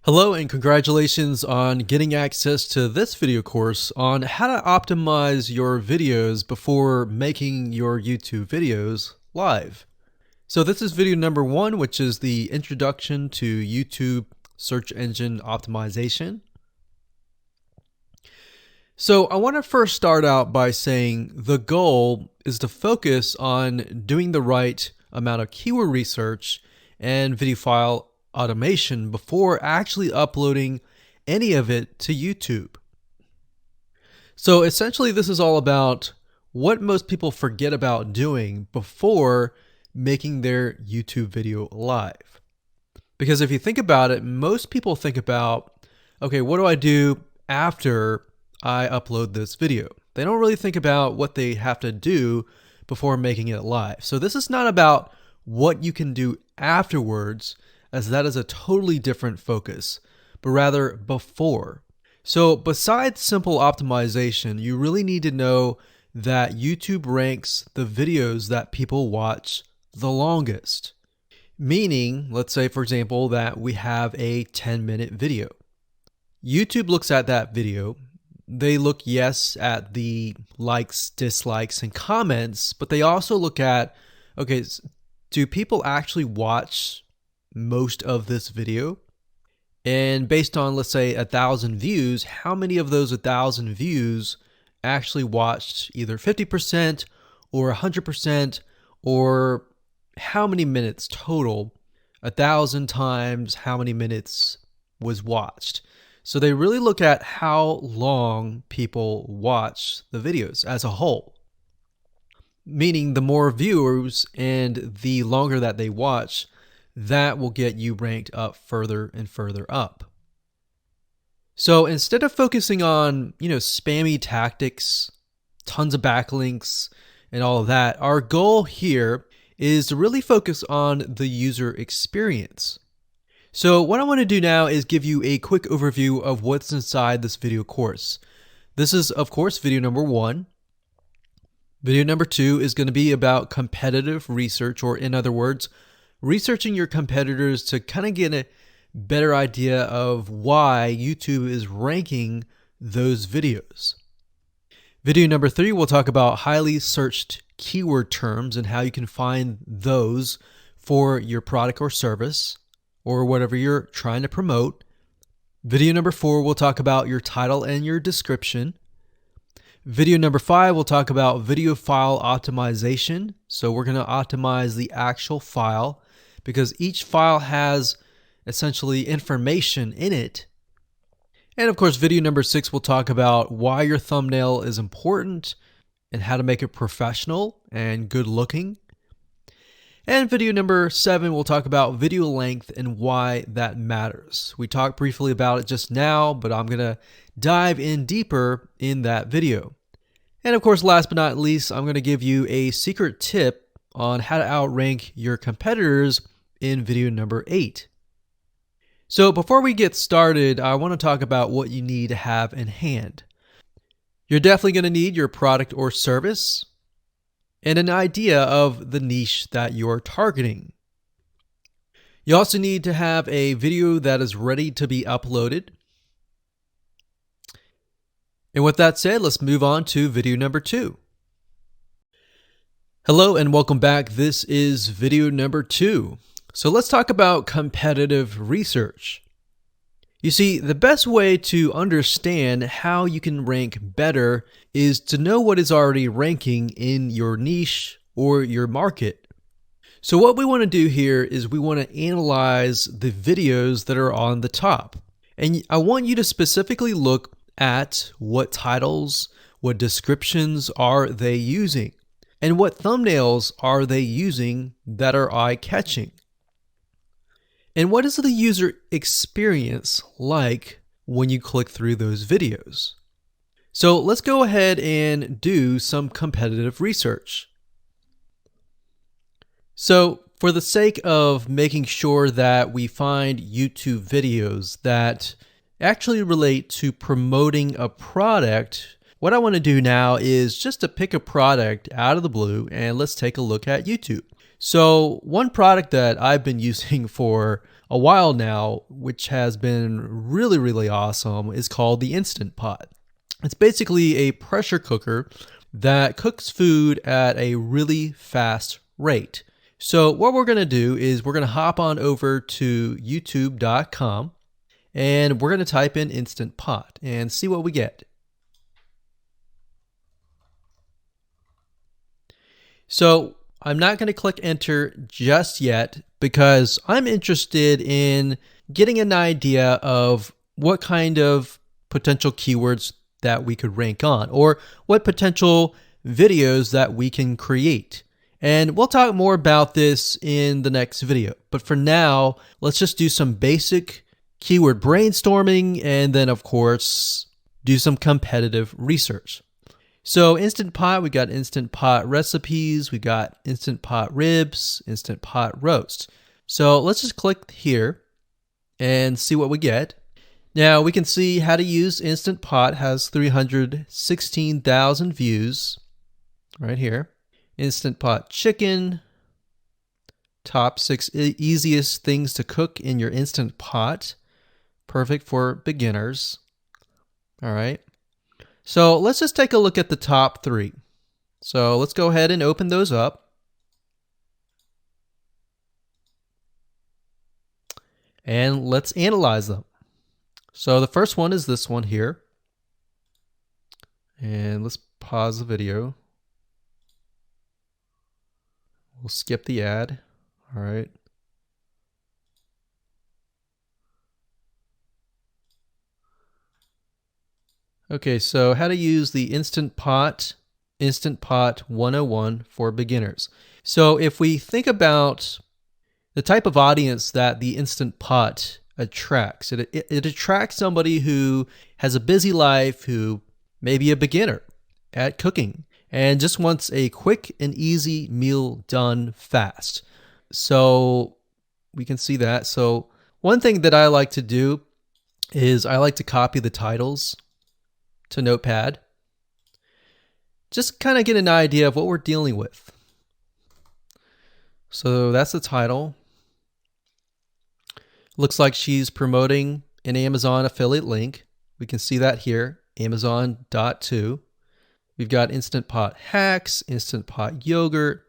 Hello and congratulations on getting access to this video course on how to optimize your videos before making your YouTube videos live. So this is video number 1, which is the introduction to YouTube search engine optimization. So I want to first start out by saying the goal is to focus on doing the right amount of keyword research and video file automation before actually uploading any of it to YouTube. So essentially this is all about what most people forget about doing before making their YouTube video live. Because if you think about it, most people think about, okay, what do I do after I upload this video? They don't really think about what they have to do before making it live. So this is not about what you can do afterwards, as that is a totally different focus, but rather before. So besides simple optimization, you really need to know that YouTube ranks the videos that people watch the longest. Meaning, let's say for example that we have a 10-minute video. YouTube looks at that video. They look, yes, at the likes, dislikes, and comments, but they also look at, okay, do people actually watch most of this video? And based on, let's say, 1,000 views, how many of those 1,000 views actually watched either 50% or 100%, or how many minutes total? 1,000 times how many minutes was watched. So they really look at how long people watch the videos as a whole. Meaning the more viewers and the longer that they watch, that will get you ranked up further and further up. So instead of focusing on, spammy tactics, tons of backlinks, and all of that, our goal here is to really focus on the user experience. So what I want to do now is give you a quick overview of what's inside this video course. This is, of course, video number 1. Video number 2 is going to be about competitive research, or in other words, researching your competitors to kind of get a better idea of why YouTube is ranking those videos. Video number 3, we'll talk about highly searched keyword terms and how you can find those for your product or service or whatever you're trying to promote. Video number 4, we'll talk about your title and your description. Video number 5, we'll talk about video file optimization. So we're going to optimize the actual file, because each file has essentially information in it. And of course, video number 6 will talk about why your thumbnail is important and how to make it professional and good looking. And video number 7 will talk about video length and why that matters. We talked briefly about it just now, but I'm going to dive in deeper in that video. And of course, last but not least, I'm going to give you a secret tip on how to outrank your competitors in video number 8. So before we get started, I want to talk about what you need to have in hand. You're definitely going to need your product or service and an idea of the niche that you're targeting. You also need to have a video that is ready to be uploaded. And with that said, let's move on to video number 2. Hello and welcome back. This is video number 2. So let's talk about competitive research. You see, the best way to understand how you can rank better is to know what is already ranking in your niche or your market. So what we want to do here is we want to analyze the videos that are on the top. And I want you to specifically look at what titles, what descriptions are they using, and what thumbnails are they using that are eye-catching. And what is the user experience like when you click through those videos? So let's go ahead and do some competitive research. So for the sake of making sure that we find YouTube videos that actually relate to promoting a product, what I want to do now is just to pick a product out of the blue and let's take a look at YouTube. So one product that I've been using for a while now, which has been really, really awesome, is called the Instant Pot. It's basically a pressure cooker that cooks food at a really fast rate. So what we're going to do is we're going to hop on over to youtube.com and we're going to type in Instant Pot and see what we get. So I'm not going to click enter just yet because I'm interested in getting an idea of what kind of potential keywords that we could rank on, or what potential videos that we can create. And we'll talk more about this in the next video. But for now, let's just do some basic keyword brainstorming and then, of course, do some competitive research. So Instant Pot, we got Instant Pot recipes, we got Instant Pot ribs, Instant Pot roast. So let's just click here and see what we get. Now we can see how to use Instant Pot has 316,000 views right here. Instant Pot chicken, top 6 easiest things to cook in your Instant Pot. Perfect for beginners. All right. So let's just take a look at the top 3. So let's go ahead and open those up. And let's analyze them. So the first one is this one here. And let's pause the video. We'll skip the ad. All right. Okay, so how to use the Instant Pot 101 for beginners. So if we think about the type of audience that the Instant Pot attracts, it attracts somebody who has a busy life, who may be a beginner at cooking and just wants a quick and easy meal done fast. So we can see that. So one thing that I like to do is I like to copy the titles to Notepad. Just kind of get an idea of what we're dealing with. So that's the title. Looks like she's promoting an Amazon affiliate link. We can see that here, Amazon.to. We've got Instant Pot hacks, Instant Pot yogurt,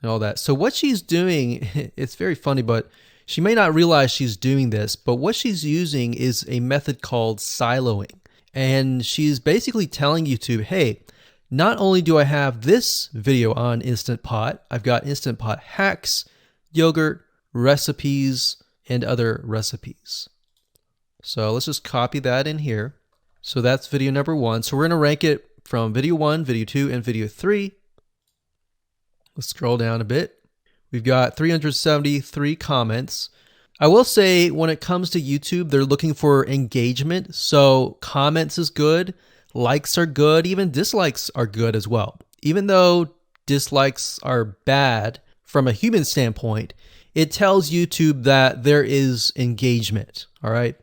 and all that. So what she's doing, it's very funny, but she may not realize she's doing this, but what she's using is a method called siloing. And she's basically telling YouTube, hey, not only do I have this video on Instant Pot, I've got Instant Pot hacks, yogurt, recipes, and other recipes. So let's just copy that in here. So that's video number 1. So we're going to rank it from video 1, video 2, and video 3. Let's scroll down a bit. We've got 373 comments. I will say when it comes to YouTube, they're looking for engagement. So comments is good, likes are good, even dislikes are good as well. Even though dislikes are bad from a human standpoint, it tells YouTube that there is engagement. All right.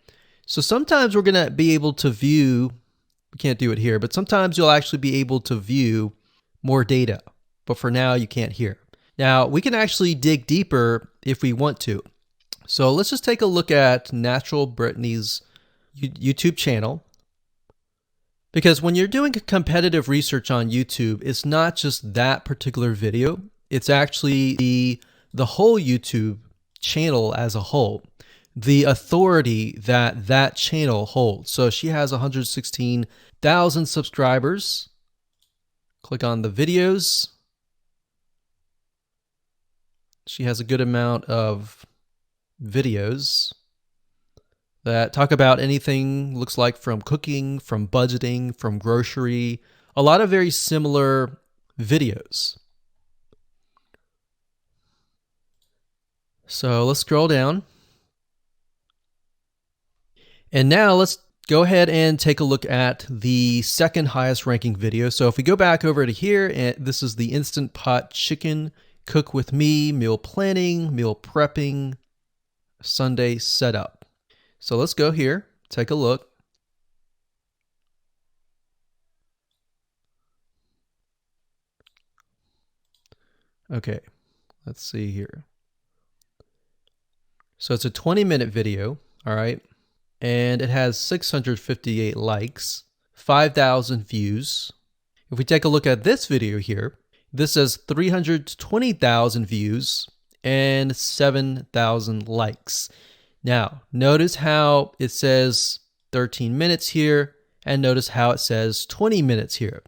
So sometimes we're going to be able to view, we can't do it here, but sometimes you'll actually be able to view more data. But for now, you can't hear. Now, we can actually dig deeper if we want to. So let's just take a look at Natural Brittany's YouTube channel. Because when you're doing competitive research on YouTube, it's not just that particular video. It's actually the whole YouTube channel as a whole, the authority that that channel holds. So she has 116,000 subscribers. Click on the videos. She has a good amount of videos that talk about anything, looks like from cooking, from budgeting, from grocery, a lot of very similar videos. So let's scroll down. And now let's go ahead and take a look at the second highest ranking video. So if we go back over to here, and this is the Instant Pot chicken, cook with me, meal planning, meal prepping, Sunday setup. So let's go here, take a look. Okay, let's see here. So it's a 20-minute video, all right? And it has 658 likes, 5,000 views. If we take a look at this video here, this has 320,000 views and 7,000 likes. Now, notice how it says 13 minutes here, and notice how it says 20 minutes here.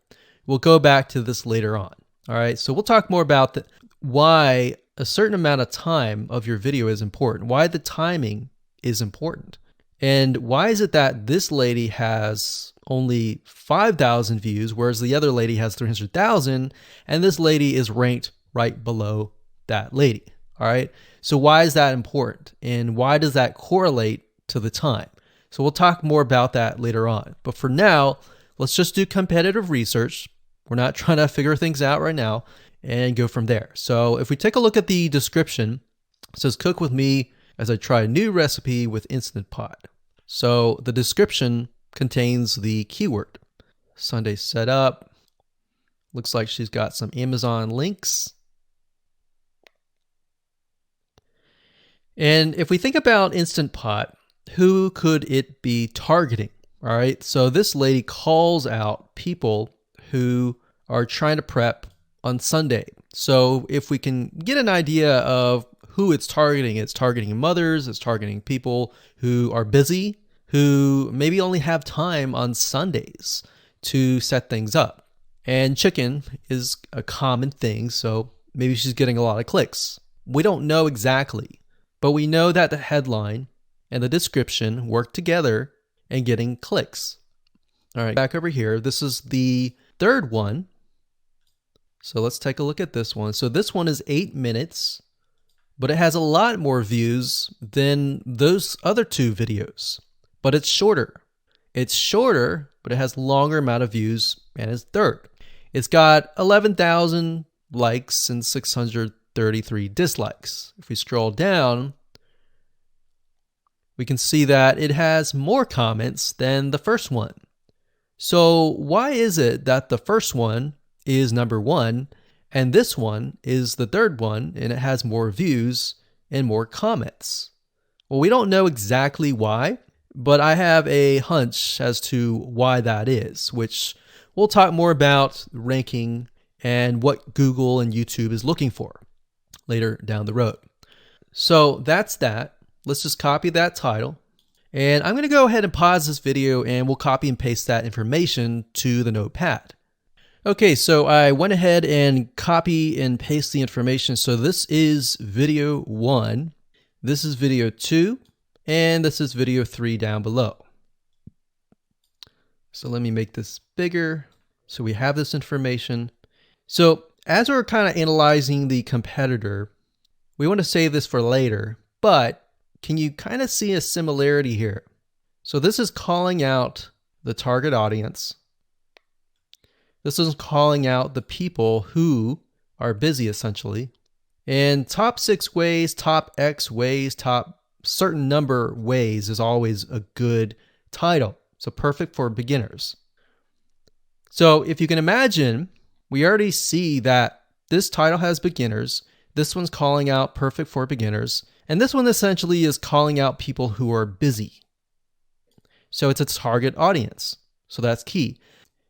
We'll go back to this later on. All right, so we'll talk more about why a certain amount of time of your video is important, why the timing is important. And why is it that this lady has only 5,000 views, whereas the other lady has 300,000, and this lady is ranked right below that lady? All right, so why is that important? And why does that correlate to the time? So we'll talk more about that later on. But for now, let's just do competitive research. We're not trying to figure things out right now, and go from there. So if we take a look at the description, it says cook with me as I try a new recipe with Instant Pot. So the description contains the keyword. Sunday setup. Looks like she's got some Amazon links. And if we think about Instant Pot, who could it be targeting? All right, so this lady calls out people who are trying to prep on Sunday. So if we can get an idea of who it's targeting mothers, it's targeting people who are busy, who maybe only have time on Sundays to set things up. And chicken is a common thing, so maybe she's getting a lot of clicks. We don't know exactly, but we know that the headline and the description work together in getting clicks. All right, back over here, this is the third one. So let's take a look at this one. So this one is 8 minutes, but it has a lot more views than those other two videos, but it's shorter. It's shorter, but it has longer amount of views, and it's third. It's got 11,000 likes and 633 dislikes. If we scroll down, we can see that it has more comments than the first one. So why is it that the first one is number one and this one is the third one and it has more views and more comments? Well, we don't know exactly why, but I have a hunch as to why that is, which we'll talk more about ranking and what Google and YouTube is looking for later down the road. So that's that. Let's just copy that title. And I'm going to go ahead and pause this video and we'll copy and paste that information to the notepad. Okay, so I went ahead and copy and paste the information. So this is video 1, this is video 2, and this is video 3 down below. So let me make this bigger. So we have this information. So as we're kind of analyzing the competitor, we want to save this for later, but can you kind of see a similarity here? So this is calling out the target audience. This is calling out the people who are busy, essentially. And top 6 ways, top X ways, top certain number ways is always a good title. So perfect for beginners. So if you can imagine, we already see that this title has beginners. This one's calling out perfect for beginners. And this one essentially is calling out people who are busy. So it's a target audience. So that's key.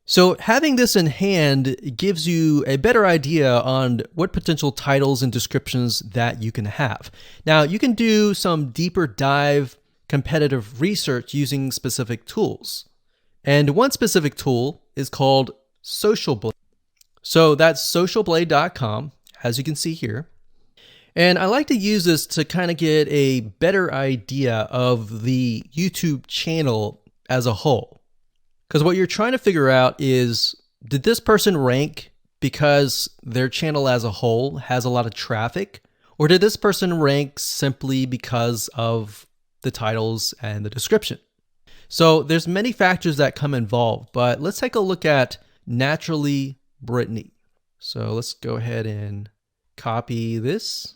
So having this in hand gives you a better idea on what potential titles and descriptions that you can have. Now, you can do some deeper dive competitive research using specific tools. And one specific tool is called SocialBlade. So that's socialblade.com, as you can see here. And I like to use this to kind of get a better idea of the YouTube channel as a whole. Because what you're trying to figure out is, did this person rank because their channel as a whole has a lot of traffic? Or did this person rank simply because of the titles and the description? So there's many factors that come involved, but let's take a look at Naturally Brittany. So let's go ahead and copy this.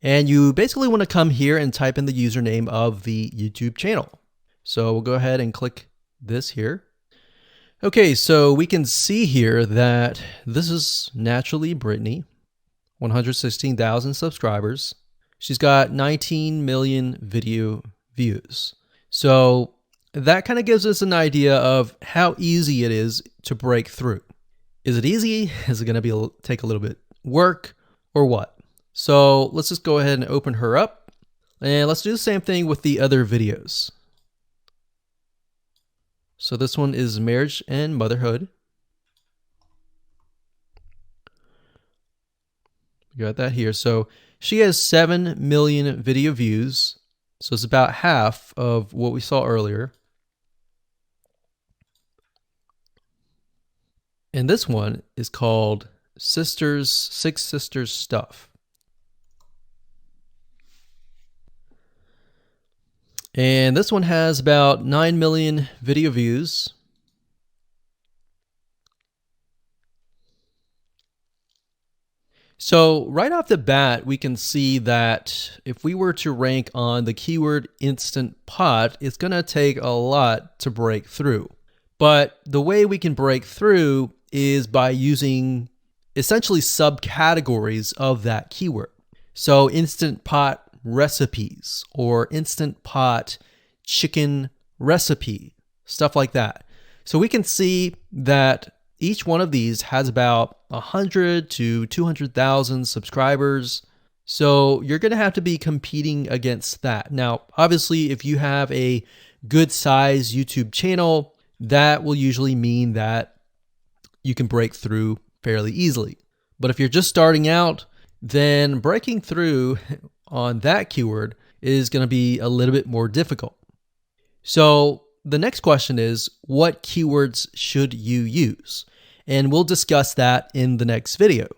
And you basically want to come here and type in the username of the YouTube channel. So we'll go ahead and click this here. Okay, so we can see here that this is Naturally Brittany, 116,000 subscribers. She's got 19 million video views. So that kind of gives us an idea of how easy it is to break through. Is it easy? Is it going to take a little bit work or what? So let's just go ahead and open her up, and let's do the same thing with the other videos. So this one is marriage and motherhood. We got that here. So she has 7 million video views. So it's about half of what we saw earlier. And this one is called Six Sisters Stuff. And this one has about 9 million video views. So right off the bat, we can see that if we were to rank on the keyword Instant Pot, it's going to take a lot to break through. But the way we can break through is by using essentially subcategories of that keyword. So Instant Pot recipes or Instant Pot chicken recipe, stuff like that. So we can see that each one of these has about 100 to 200,000 subscribers. So you're going to have to be competing against that. Now, obviously, if you have a good size YouTube channel, that will usually mean that you can break through fairly easily. But if you're just starting out, then breaking through on that keyword is going to be a little bit more difficult. So the next question is, what keywords should you use? And we'll discuss that in the next video.